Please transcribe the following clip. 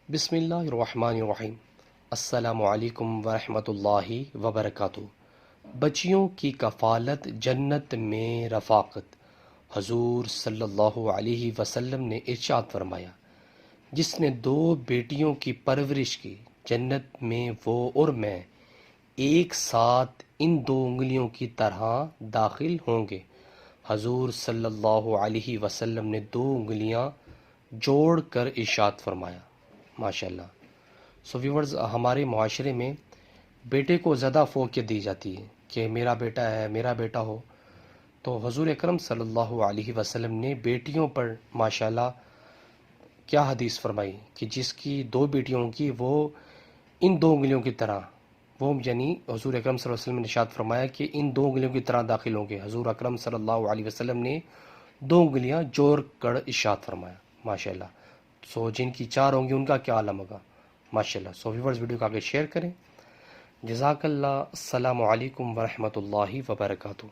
بسم اللہ الرحمن الرحیم۔ السلام علیکم ورحمۃ اللہ وبرکاتہ۔ بچیوں کی کفالت جنت میں رفاقت۔ حضور صلی اللہ علیہ وسلم نے ارشاد فرمایا، جس نے 2 بیٹیوں کی پرورش کی، جنت میں وہ اور میں ایک ساتھ ان 2 انگلیوں کی طرح داخل ہوں گے۔ حضور صلی اللہ علیہ وسلم نے 2 انگلیاں جوڑ کر ارشاد فرمایا۔ ماشاءاللہ۔ ویورز، ہمارے معاشرے میں بیٹے کو زیادہ فوقیت دی جاتی ہے کہ میرا بیٹا ہے، میرا بیٹا ہو۔ تو حضور اکرم صلی اللہ علیہ وسلم نے بیٹیوں پر ماشاءاللہ کیا حدیث فرمائی کہ جس کی 2 بیٹیوں کی وہ ان 2 انگلیوں کی طرح، وہ یعنی حضور اکرم صلی اللہ علیہ وسلم نے ارشاد فرمایا کہ ان 2 انگلیوں کی طرح داخل ہوں گے۔ حضور اکرم صلی اللہ علیہ وسلم نے 2 انگلیاں جوڑ کر ارشاد فرمایا۔ ماشاءاللہ۔ جن کی 4 ہوں گی ان کا کیا عالم ہوگا۔ ماشاءاللہ۔ ویورز، ویڈیو کو آگے شیئر کریں۔ جزاک اللہ۔ السلام علیکم ورحمۃ اللہ وبرکاتہ۔